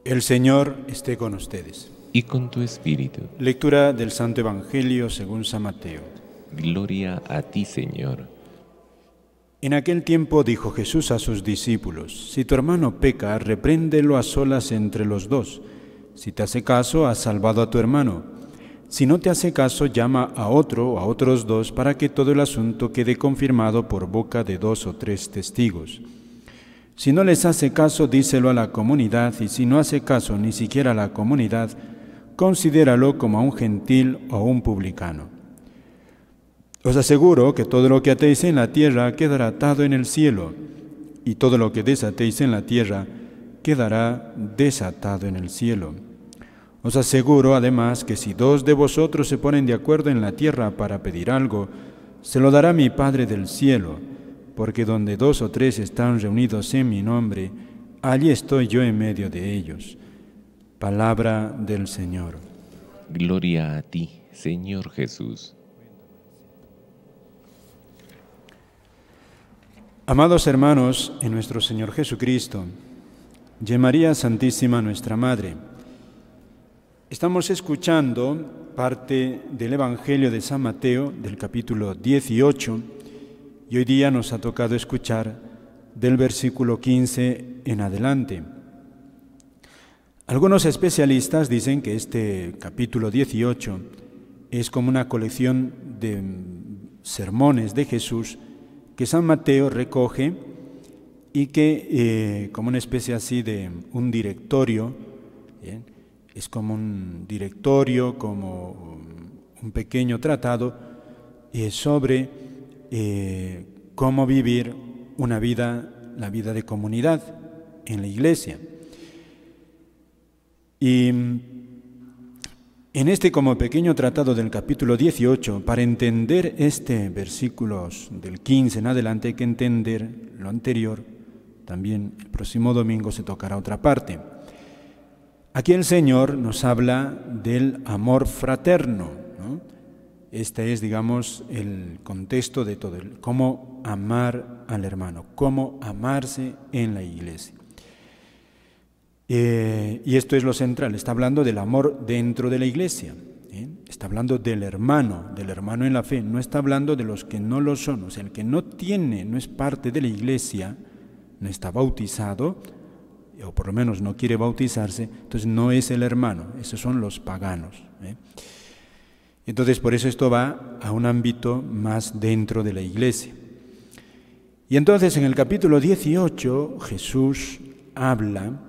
El Señor esté con ustedes. Y con tu espíritu. Lectura del Santo Evangelio según San Mateo. Gloria a ti, Señor. En aquel tiempo dijo Jesús a sus discípulos: si tu hermano peca, repréndelo a solas entre los dos. Si te hace caso, has salvado a tu hermano. Si no te hace caso, llama a otro o a otros dos para que todo el asunto quede confirmado por boca de 2 o 3 testigos. Si no les hace caso, díselo a la comunidad, y si no hace caso ni siquiera a la comunidad, considéralo como a un gentil o a un publicano. Os aseguro que todo lo que atéis en la tierra quedará atado en el cielo, y todo lo que desatéis en la tierra quedará desatado en el cielo. Os aseguro además que si 2 de vosotros se ponen de acuerdo en la tierra para pedir algo, se lo dará mi Padre del cielo, porque donde 2 o 3 están reunidos en mi nombre, allí estoy yo en medio de ellos. Palabra del Señor. Gloria a ti, Señor Jesús. Amados hermanos en nuestro Señor Jesucristo, y María Santísima nuestra Madre, estamos escuchando parte del Evangelio de San Mateo, del capítulo 18, y hoy día nos ha tocado escuchar del versículo 15 en adelante. Algunos especialistas dicen que este capítulo 18 es como una colección de sermones de Jesús que San Mateo recoge y que como una especie así de un directorio, es como un directorio, como un pequeño tratado sobre cómo vivir una vida, la vida de comunidad en la iglesia. Y en este como pequeño tratado del capítulo 18, para entender este versículos del 15 en adelante hay que entender lo anterior. También el próximo domingo se tocará otra parte. Aquí el Señor nos habla del amor fraterno, ¿no? Este es, digamos, el contexto de todo, cómo amar al hermano, cómo amarse en la iglesia. Y esto es lo central, está hablando del amor dentro de la iglesia, está hablando del hermano en la fe, no está hablando de los que no lo son, o sea, el que no es parte de la iglesia, no está bautizado, o por lo menos no quiere bautizarse, entonces no es el hermano, esos son los paganos. Entonces por eso esto va a un ámbito más dentro de la iglesia. Y entonces en el capítulo 18 Jesús habla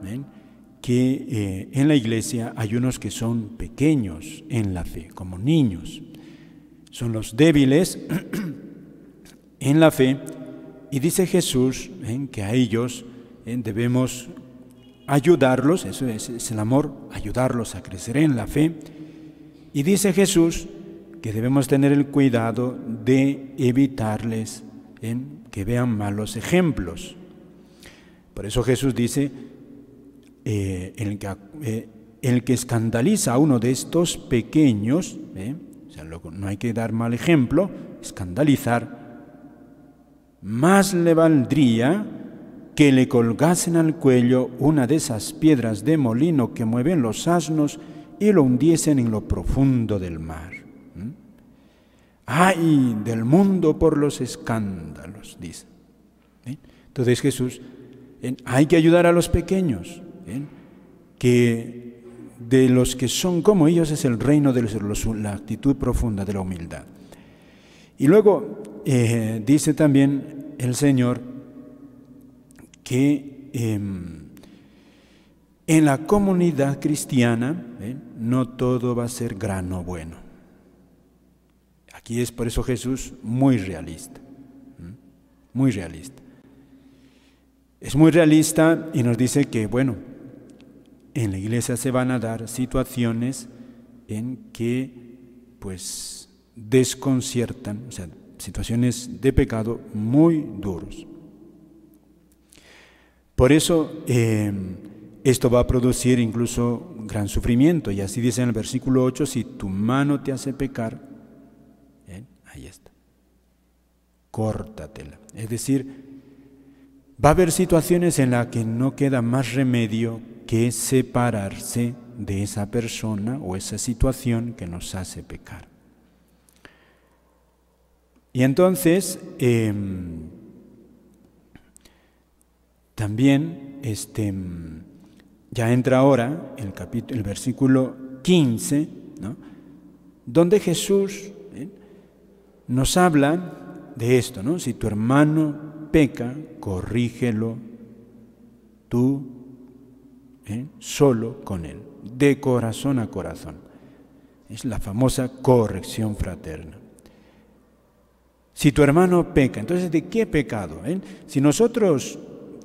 que en la iglesia hay unos que son pequeños en la fe, como niños. Son los débiles en la fe, y dice Jesús que a ellos debemos ayudarlos, eso es el amor, ayudarlos a crecer en la fe. Y dice Jesús que debemos tener el cuidado de evitarles que vean malos ejemplos. Por eso Jesús dice, el que escandaliza a uno de estos pequeños, o sea, no hay que dar mal ejemplo, escandalizar, más le valdría que le colgasen al cuello una de esas piedras de molino que mueven los asnos y lo hundiesen en lo profundo del mar. ¡Ay del mundo por los escándalos!, dice. Entonces Jesús, hay que ayudar a los pequeños, que de los que son como ellos es el reino de la actitud profunda de la humildad. Y luego dice también el Señor que en la comunidad cristiana no todo va a ser grano bueno. Aquí es por eso Jesús muy realista, muy realista. Es muy realista y nos dice que, bueno, en la iglesia se van a dar situaciones en que, pues, desconciertan, o sea, situaciones de pecado muy duros. Por eso, esto va a producir incluso gran sufrimiento, y así dice en el versículo 8, si tu mano te hace pecar, ahí está, córtatela. Es decir, va a haber situaciones en las que no queda más remedio que separarse de esa persona o esa situación que nos hace pecar. Y entonces, también ya entra ahora el versículo 15, ¿no?, donde Jesús nos habla de esto, ¿no? Si tu hermano peca, corrígelo tú solo con él, de corazón a corazón. Es la famosa corrección fraterna. Si tu hermano peca, entonces ¿de qué pecado? Si nosotros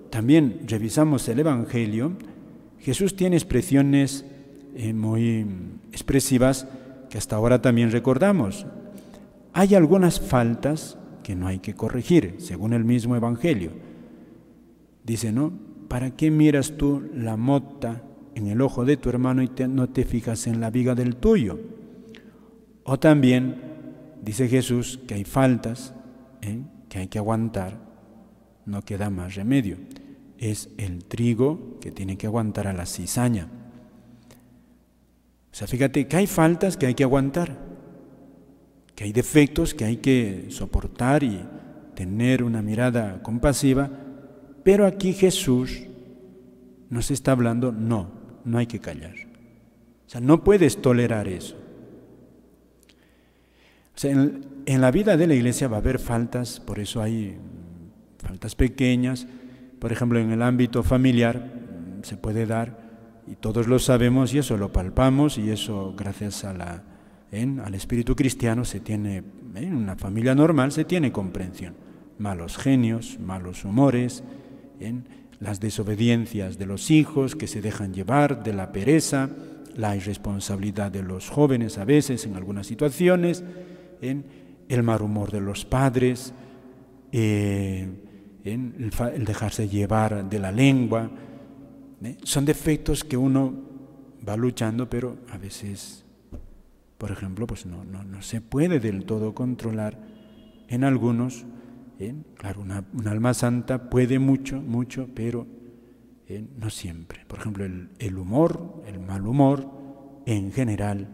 también revisamos el Evangelio, Jesús tiene expresiones muy expresivas que hasta ahora también recordamos. Hay algunas faltas que no hay que corregir, según el mismo Evangelio. Dice, ¿no? ¿Para qué miras tú la mota en el ojo de tu hermano y no te fijas en la viga del tuyo? O también dice Jesús que hay faltas que hay que aguantar, no queda más remedio. Es el trigo que tiene que aguantar a la cizaña. O sea, fíjate que hay faltas que hay que aguantar, que hay defectos que hay que soportar y tener una mirada compasiva, pero aquí Jesús nos está hablando, no hay que callar. O sea, no puedes tolerar eso. O sea, en la vida de la iglesia va a haber faltas, por eso hay faltas pequeñas. Por ejemplo, en el ámbito familiar se puede dar, y todos lo sabemos y eso lo palpamos, y eso gracias a al espíritu cristiano se tiene, en una familia normal se tiene comprensión. Malos genios, malos humores, las desobediencias de los hijos que se dejan llevar, de la pereza, la irresponsabilidad de los jóvenes a veces en algunas situaciones, el mal humor de los padres, el dejarse llevar de la lengua. Son defectos que uno va luchando, pero a veces, por ejemplo, pues no se puede del todo controlar en algunos. Claro, un alma santa puede mucho, pero no siempre. Por ejemplo, el humor, el mal humor, en general,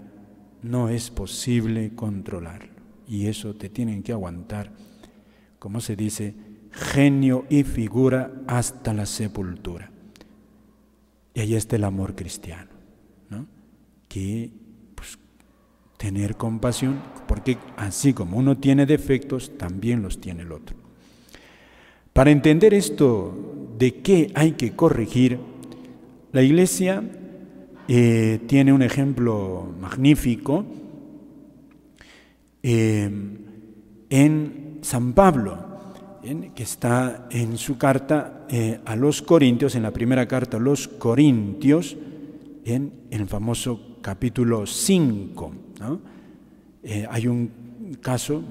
no es posible controlarlo. Y eso te tienen que aguantar, como se dice, genio y figura hasta la sepultura. Y ahí está el amor cristiano, ¿no? Que tener compasión, porque así como uno tiene defectos, también los tiene el otro. Para entender esto de qué hay que corregir, la Iglesia tiene un ejemplo magnífico en San Pablo, que está en su carta a los Corintios, en la primera carta a los Corintios, en el famoso capítulo 5, ¿no? Hay un caso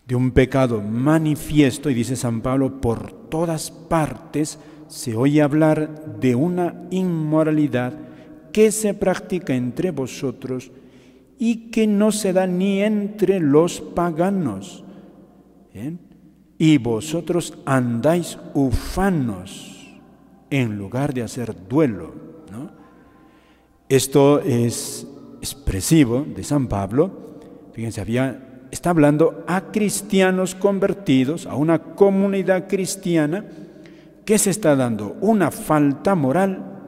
de un pecado manifiesto, y dice San Pablo, por todas partes se oye hablar de una inmoralidad que se practica entre vosotros y que no se da ni entre los paganos. Y vosotros andáis ufanos en lugar de hacer duelo, ¿no? Esto es expresivo de San Pablo. Fíjense, está hablando a cristianos convertidos, a una comunidad cristiana que se está dando una falta moral,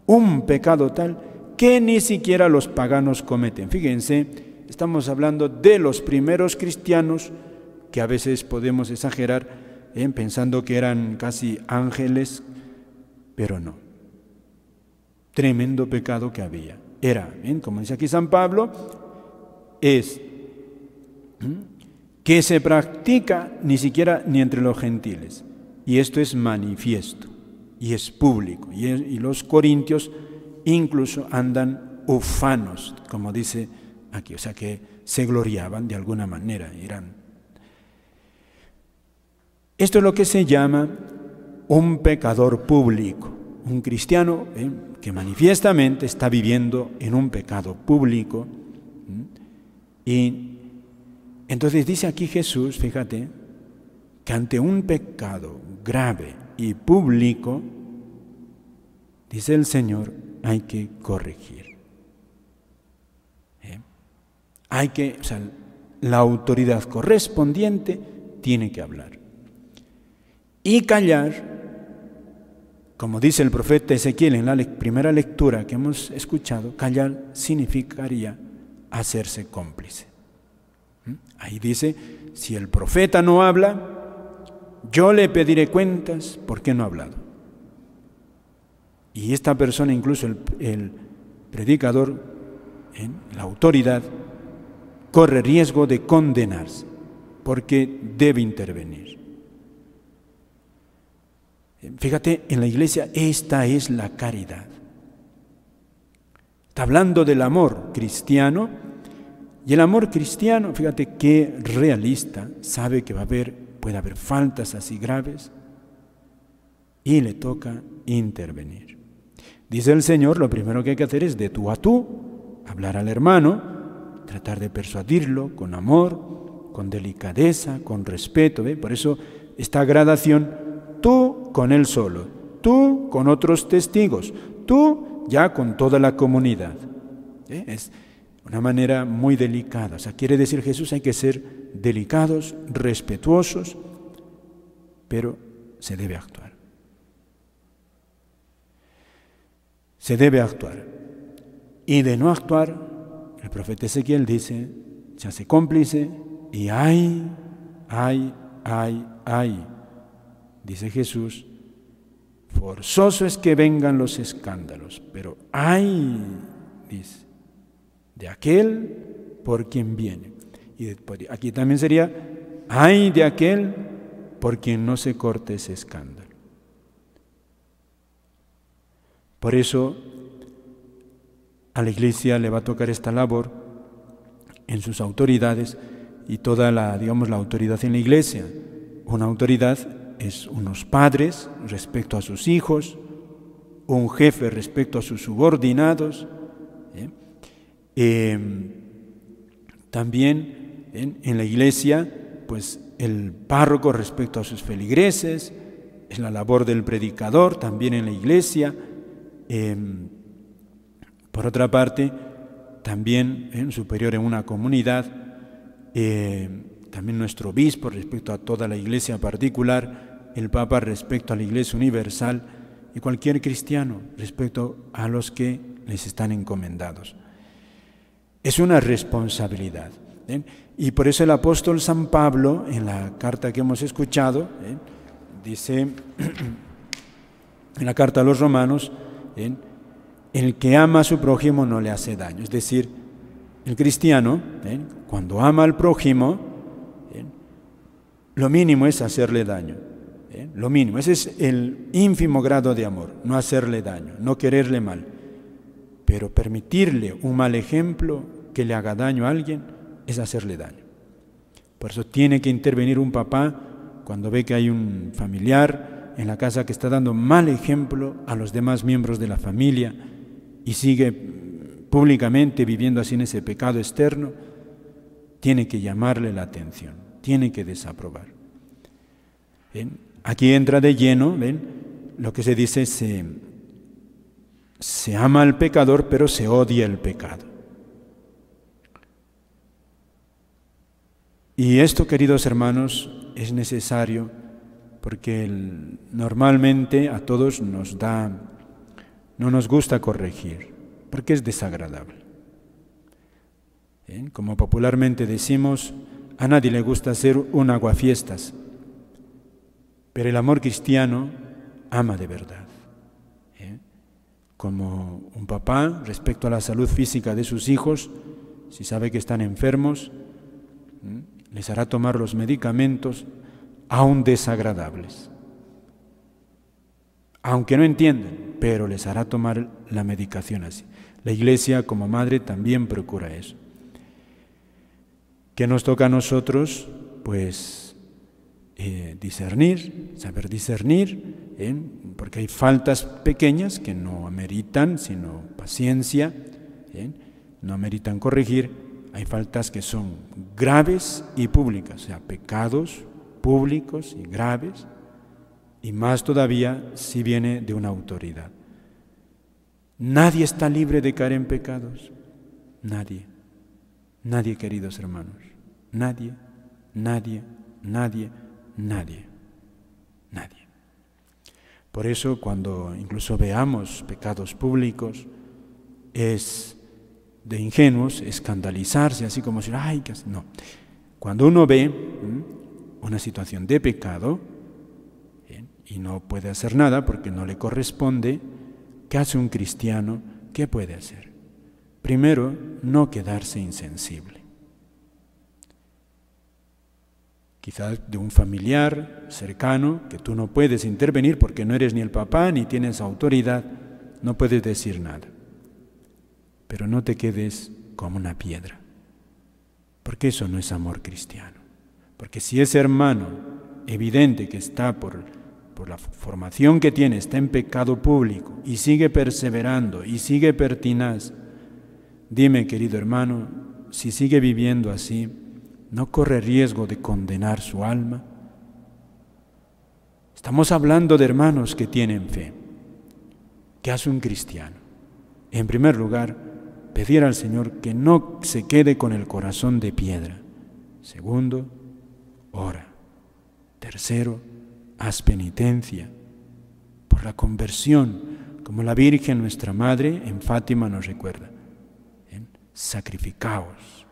un pecado tal que ni siquiera los paganos cometen. Fíjense, estamos hablando de los primeros cristianos, que a veces podemos exagerar pensando que eran casi ángeles, pero no. Tremendo pecado que había. Era, como dice aquí San Pablo, es que se practica ni entre los gentiles. Y esto es manifiesto y es público. Y los corintios incluso andan ufanos, como dice aquí, o sea que se gloriaban de alguna manera. Esto es lo que se llama un pecador público, un cristiano que manifiestamente está viviendo en un pecado público. Y entonces dice aquí Jesús, fíjate, que ante un pecado grave y público, dice el Señor, hay que corregir. La autoridad correspondiente tiene que hablar. Y callar, como dice el profeta Ezequiel en la primera lectura que hemos escuchado, callar significaría hacerse cómplice. Ahí dice, si el profeta no habla, yo le pediré cuentas por qué no ha hablado. Y esta persona, incluso el predicador, la autoridad, corre riesgo de condenarse, porque debe intervenir. Fíjate, en la iglesia esta es la caridad. Está hablando del amor cristiano, y el amor cristiano, fíjate qué realista, sabe que puede haber faltas así graves, y le toca intervenir. Dice el Señor, lo primero que hay que hacer es de tú a tú, hablar al hermano, tratar de persuadirlo con amor, con delicadeza, con respeto. Por eso esta gradación, tú con él solo, tú con otros testigos, tú ya con toda la comunidad. Es una manera muy delicada. O sea, quiere decir Jesús, hay que ser delicados, respetuosos, pero se debe actuar. Se debe actuar. Y de no actuar, el profeta Ezequiel dice, se hace cómplice y ay, dice Jesús, forzoso es que vengan los escándalos, pero ay, dice, de aquel por quien viene. Y después, aquí también sería, ay de aquel por quien no se corte ese escándalo. Por eso, a la Iglesia le va a tocar esta labor en sus autoridades y toda la autoridad en la Iglesia. Una autoridad es unos padres respecto a sus hijos, un jefe respecto a sus subordinados. También en la Iglesia, pues el párroco respecto a sus feligreses, es la labor del predicador también en la Iglesia. Por otra parte, también superior en una comunidad, también nuestro obispo respecto a toda la iglesia particular, el Papa respecto a la iglesia universal y cualquier cristiano respecto a los que les están encomendados. Es una responsabilidad. Y por eso el apóstol San Pablo, en la carta que hemos escuchado, dice en la carta a los Romanos, el que ama a su prójimo no le hace daño. Es decir, el cristiano, cuando ama al prójimo, lo mínimo es hacerle daño. Lo mínimo, ese es el ínfimo grado de amor, no hacerle daño, no quererle mal. Pero permitirle un mal ejemplo que le haga daño a alguien es hacerle daño. Por eso tiene que intervenir un papá cuando ve que hay un familiar en la casa que está dando mal ejemplo a los demás miembros de la familia y sigue públicamente viviendo así en ese pecado externo, tiene que llamarle la atención, tiene que desaprobar. Aquí entra de lleno, lo que se dice, se ama al pecador, pero se odia el pecado. Y esto, queridos hermanos, es necesario porque normalmente a todos no nos gusta corregir, porque es desagradable. Como popularmente decimos, a nadie le gusta hacer un aguafiestas, pero el amor cristiano ama de verdad. Como un papá respecto a la salud física de sus hijos, si sabe que están enfermos, les hará tomar los medicamentos aún desagradables, aunque no entiendan, pero les hará tomar la medicación así. La Iglesia como madre también procura eso. ¿Qué nos toca a nosotros? Pues discernir, saber discernir, porque hay faltas pequeñas que no ameritan sino paciencia, no ameritan corregir. Hay faltas que son graves y públicas, o sea, pecados públicos y graves, y más todavía si viene de una autoridad. Nadie está libre de caer en pecados. Nadie. Nadie, queridos hermanos. Nadie, nadie, nadie, nadie. Nadie. Por eso, cuando incluso veamos pecados públicos, es de ingenuos escandalizarse, así como decir, ¡ay! No. Cuando uno ve una situación de pecado y no puede hacer nada porque no le corresponde, ¿qué hace un cristiano? ¿Qué puede hacer? Primero, no quedarse insensible. Quizás de un familiar cercano que tú no puedes intervenir porque no eres ni el papá ni tienes autoridad, no puedes decir nada. Pero no te quedes como una piedra, porque eso no es amor cristiano. Porque si ese hermano evidente que está por la formación que tiene, está en pecado público y sigue perseverando y sigue pertinaz, dime, querido hermano, si sigue viviendo así, ¿no corre riesgo de condenar su alma? Estamos hablando de hermanos que tienen fe. ¿Qué hace un cristiano? En primer lugar, pedir al Señor que no se quede con el corazón de piedra. Segundo, ora. Tercero, haz penitencia por la conversión, como la Virgen nuestra Madre en Fátima nos recuerda. Sacrificaos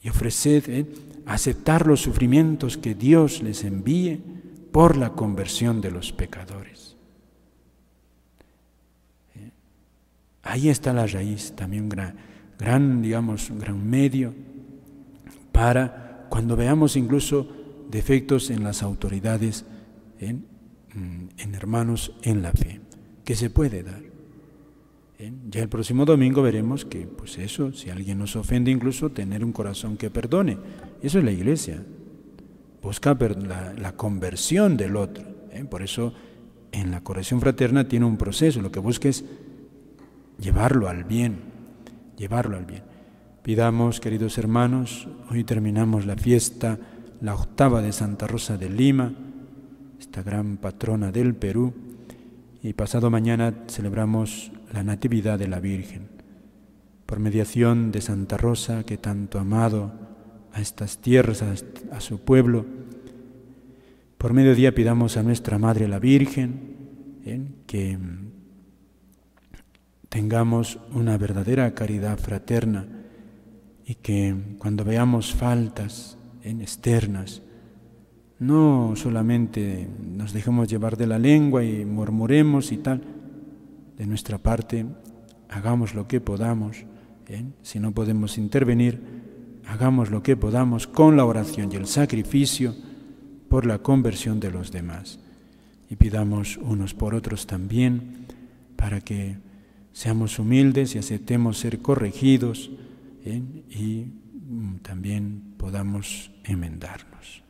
y ofreced, aceptar los sufrimientos que Dios les envíe por la conversión de los pecadores. Ahí está la raíz, también un gran medio para cuando veamos incluso defectos en las autoridades, en hermanos en la fe, que se puede dar. Ya el próximo domingo veremos que, pues eso, si alguien nos ofende, incluso tener un corazón que perdone. Eso es la Iglesia. Busca la conversión del otro. Por eso, en la corrección fraterna tiene un proceso. Lo que busca es llevarlo al bien. Llevarlo al bien. Pidamos, queridos hermanos, hoy terminamos la fiesta, la octava de Santa Rosa de Lima, esta gran patrona del Perú, y pasado mañana celebramos la Natividad de la Virgen. Por mediación de Santa Rosa, que tanto ha amado a estas tierras, a su pueblo, por mediodía pidamos a nuestra Madre la Virgen, que tengamos una verdadera caridad fraterna y que cuando veamos faltas externas, no solamente nos dejemos llevar de la lengua y murmuremos y tal. De nuestra parte, hagamos lo que podamos. Si no podemos intervenir, hagamos lo que podamos con la oración y el sacrificio por la conversión de los demás. Y pidamos unos por otros también, para que seamos humildes y aceptemos ser corregidos, y también podamos enmendarnos.